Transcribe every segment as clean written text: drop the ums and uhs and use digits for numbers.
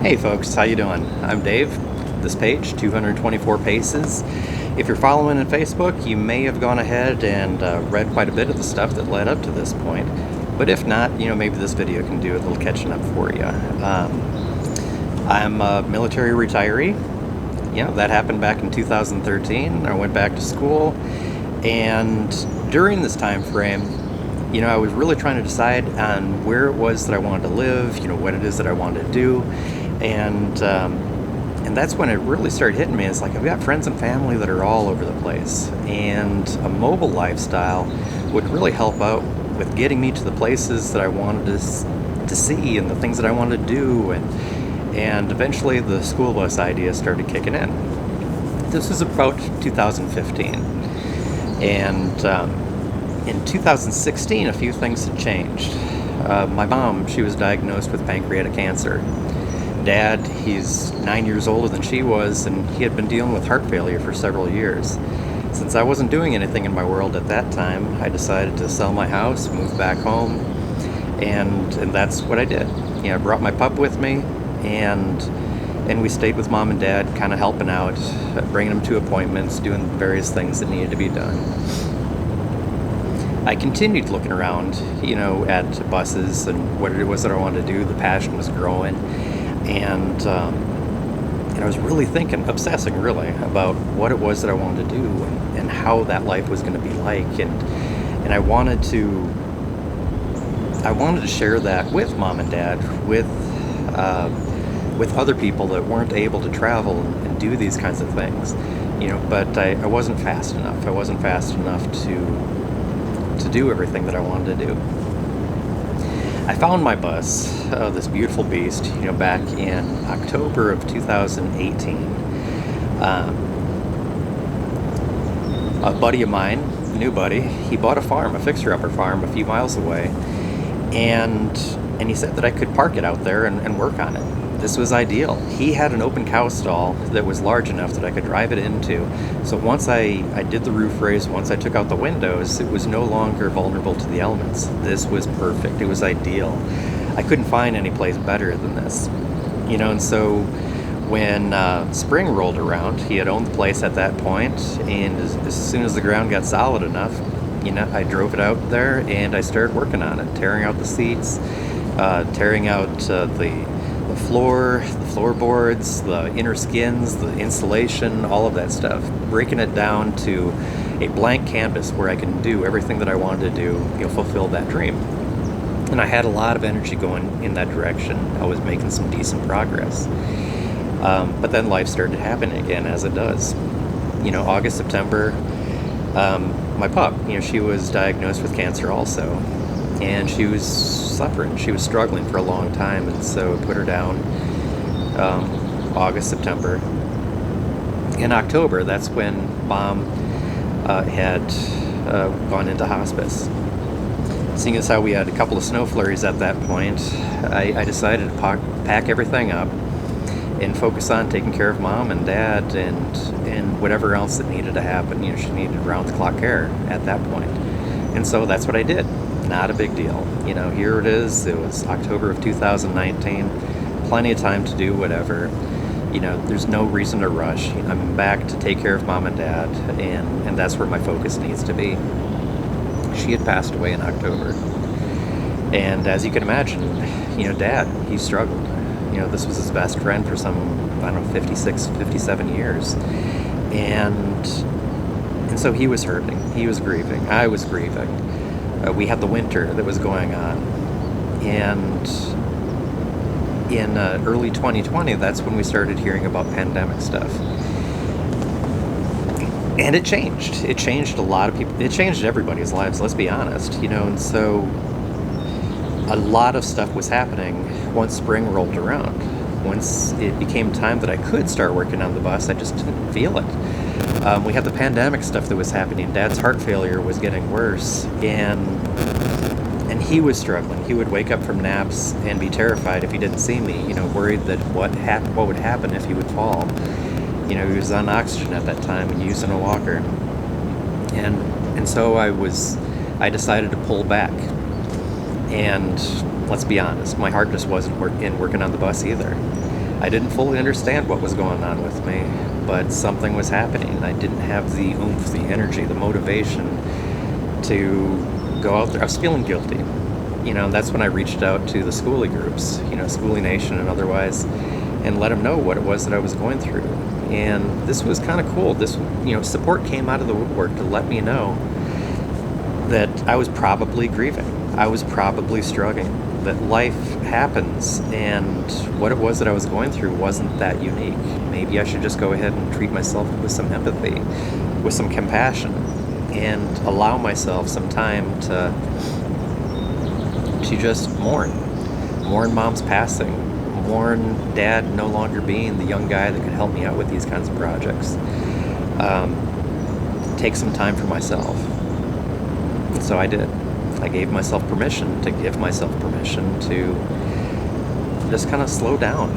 Hey folks, how you doing? I'm Dave. This page, 224 paces. If you're following on Facebook, you may have gone ahead and read quite a bit of the stuff that led up to this point. But if not, maybe this video can do a little catching up for you. I'm a military retiree. That happened back in 2013. I went back to school, and during this time frame, I was really trying to decide on where it was that I wanted to live, what it is that I wanted to do, and that's when it really started hitting me. It's like I've got friends and family that are all over the place, and a mobile lifestyle would really help out with getting me to the places that I wanted to see and the things that I wanted to do, and eventually the school bus idea started kicking in. This was about 2015, and in 2016, a few things had changed. My mom, she was diagnosed with pancreatic cancer. Dad, he's 9 years older than she was, and he had been dealing with heart failure for several years. Since I wasn't doing anything in my world at that time, I decided to sell my house, move back home, and that's what I did. I brought my pup with me, and we stayed with Mom and Dad, kind of helping out, bringing them to appointments, doing various things that needed to be done. I continued looking around, at buses and what it was that I wanted to do. The passion was growing, and I was really obsessing really about what it was that I wanted to do and how that life was going to be like, and I wanted to share that with Mom and Dad, with other people that weren't able to travel and do these kinds of things, But I wasn't fast enough. I wasn't fast enough to do everything that I wanted to do. I found my bus, this beautiful beast, back in October of 2018. A buddy of mine, a new buddy, he bought a farm, a fixer-upper farm a few miles away, and he said that I could park it out there and work on it. This was ideal. He had an open cow stall that was large enough that I could drive it into. So once I did the roof raise, once I took out the windows, it was no longer vulnerable to the elements. This was perfect. It was ideal. I couldn't find any place better than this. And so when spring rolled around, he had owned the place at that point, and as soon as the ground got solid enough, I drove it out there and I started working on it, tearing out the seats, tearing out the floorboards, the inner skins, the insulation, all of that stuff, breaking it down to a blank canvas where I can do everything that I wanted to do, fulfill that dream. And I had a lot of energy going in that direction. I was making some decent progress. But then life started happening again, as it does. August, September, my pup, she was diagnosed with cancer also. And she was suffering. She was struggling for a long time, and so put her down August, September. In October, that's when Mom had gone into hospice. Seeing as how we had a couple of snow flurries at that point, I decided to pack everything up and focus on taking care of Mom and Dad and whatever else that needed to happen. She needed round-the-clock care at that point. And so that's what I did. Not a big deal. Here it is. It was October of 2019. Plenty of time to do whatever. There's no reason to rush. I'm back to take care of Mom and Dad, and that's where my focus needs to be. She had passed away in October. And as you can imagine, Dad, he struggled. This was his best friend for some, 56, 57 years. And so he was hurting. He was grieving. I was grieving. We had the winter that was going on, and in early 2020, that's when we started hearing about pandemic stuff, and it changed. It changed a lot of people. It changed everybody's lives. Let's be honest, and so a lot of stuff was happening once spring rolled around. Once it became time that I could start working on the bus, I just didn't feel it. We had the pandemic stuff that was happening. Dad's heart failure was getting worse, and he was struggling. He would wake up from naps and be terrified if he didn't see me, worried that what would happen if he would fall. He was on oxygen at that time and using a walker. And so I decided to pull back. And let's be honest, my heart just wasn't in working on the bus either. I didn't fully understand what was going on with me, but something was happening. I didn't have the oomph, the energy, the motivation to go out there. I was feeling guilty. That's when I reached out to the schoolie groups, Schoolie Nation and otherwise, and let them know what it was that I was going through. And this was kind of cool. This, support came out of the woodwork to let me know that I was probably grieving. I was probably struggling, that life happens, and what it was that I was going through wasn't that unique. Maybe I should just go ahead and treat myself with some empathy, with some compassion, and allow myself some time to just mourn mom's passing, mourn dad no longer being the young guy that could help me out with these kinds of projects. Take some time for myself. And so I did. I gave myself permission to give myself permission to just kind of slow down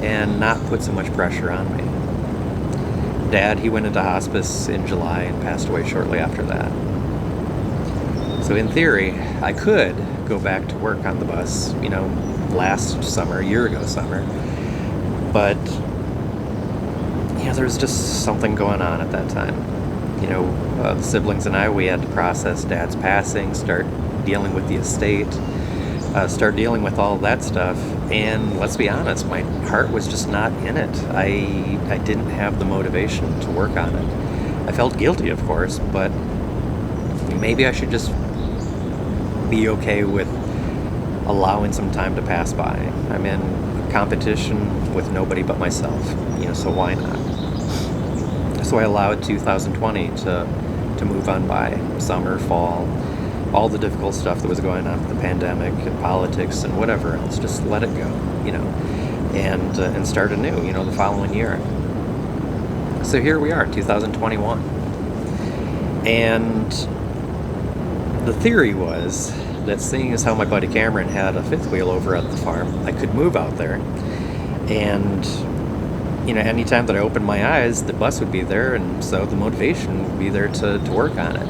and not put so much pressure on me. Dad, he went into hospice in July and passed away shortly after that. So in theory, I could go back to work on the bus, last summer, a year ago summer. But, there was just something going on at that time. The siblings and I, we had to process Dad's passing, start dealing with the estate, start dealing with all that stuff. And let's be honest, my heart was just not in it. I didn't have the motivation to work on it. I felt guilty, of course, but maybe I should just be okay with allowing some time to pass by. I'm in a competition with nobody but myself, so why not? So I allowed 2020 to move on by. Summer, fall, all the difficult stuff that was going on with the pandemic and politics and whatever else. Just let it go, and start anew, the following year. So here we are, 2021. And the theory was that seeing as how my buddy Cameron had a fifth wheel over at the farm, I could move out there. And anytime that I opened my eyes, the bus would be there, and so the motivation would be there to work on it.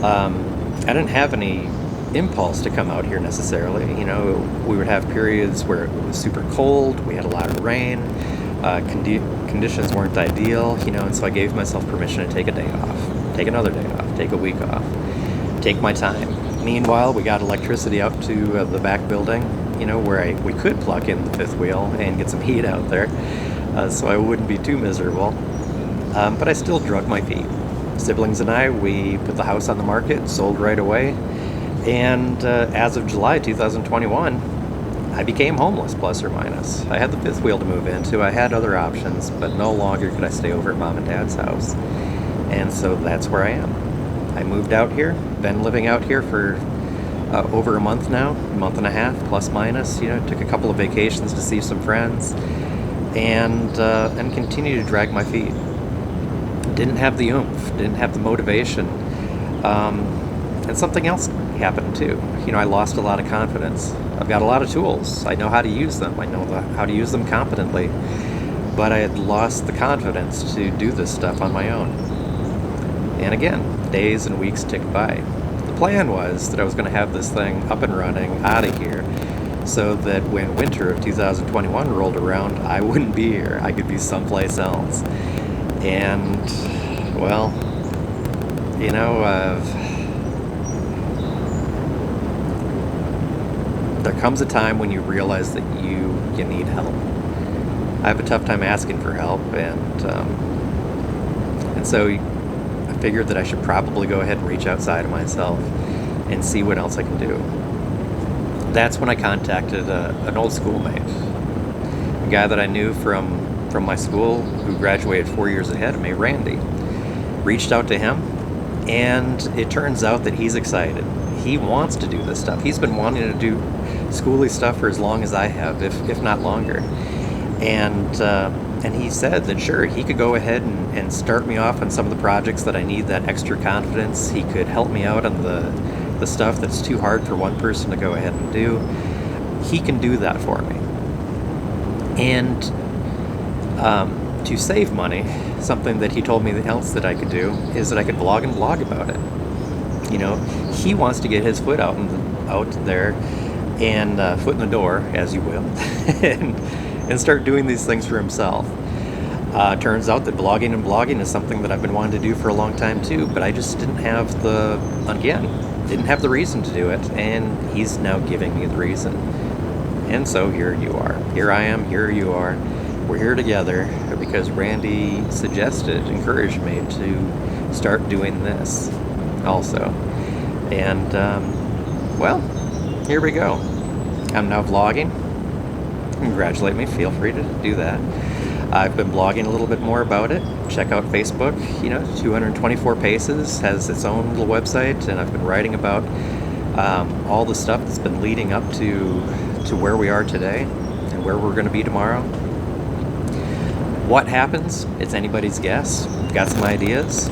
I didn't have any impulse to come out here necessarily. We would have periods where it was super cold, we had a lot of rain, conditions weren't ideal, and so I gave myself permission to take a day off, take another day off, take a week off, take my time. Meanwhile, we got electricity out to the back building, where we could plug in the fifth wheel and get some heat out there. So I wouldn't be too miserable. But I still drug my feet. Siblings and I, we put the house on the market, sold right away, and as of July 2021, I became homeless, plus or minus. I had the fifth wheel to move into, I had other options, but no longer could I stay over at Mom and Dad's house. And so that's where I am. I moved out here, been living out here for over a month now, a month and a half, plus minus, took a couple of vacations to see some friends, and continue to drag my feet. Didn't have the oomph, didn't have the motivation, and something else happened too. I lost a lot of confidence. I've got a lot of tools. I know how to use them. I know how to use them competently, but I had lost the confidence to do this stuff on my own. And again, days and weeks ticked by. The plan was that I was going to have this thing up and running, out of here, so that when winter of 2021 rolled around, I wouldn't be here. I could be someplace else. And, well, there comes a time when you realize that you need help. I have a tough time asking for help, and so I figured that I should probably go ahead and reach outside of myself and see what else I can do. That's when I contacted an old schoolmate, a guy that I knew from my school who graduated 4 years ahead of me, Randy. Reached out to him, and it turns out that he's excited. He wants to do this stuff. He's been wanting to do schooly stuff for as long as I have, if not longer. And he said that sure, he could go ahead and start me off on some of the projects that I need that extra confidence. He could help me out on the stuff that's too hard for one person to go ahead and do. He can do that for me. And to save money, something that he told me else that I could do is that I could blog and blog about it. He wants to get his foot out there and foot in the door, as you will, and start doing these things for himself. Turns out that blogging is something that I've been wanting to do for a long time too, but I just didn't have the reason to do it, and he's now giving me the reason. And so here you are. Here I am, here you are. We're here together because Randy encouraged me to start doing this also. And, well, here we go. I'm now vlogging. Congratulate me, feel free to do that. I've been blogging a little bit more about it. Check out Facebook, 224 Paces has its own little website, and I've been writing about all the stuff that's been leading up to where we are today and where we're going to be tomorrow. What happens? It's anybody's guess. Got some ideas.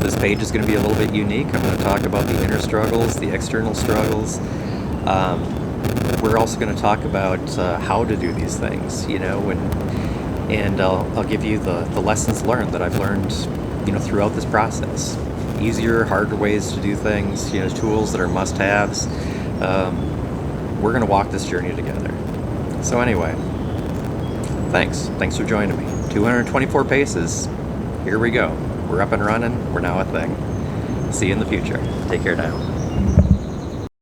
This page is going to be a little bit unique. I'm going to talk about the inner struggles, the external struggles. We're also going to talk about how to do these things, and I'll give you the lessons learned that I've learned, throughout this process. Easier, harder ways to do things, tools that are must-haves. We're going to walk this journey together. So anyway, thanks for joining me. 224 Paces. Here we go. We're up and running. We're now a thing. See you in the future. Take care now.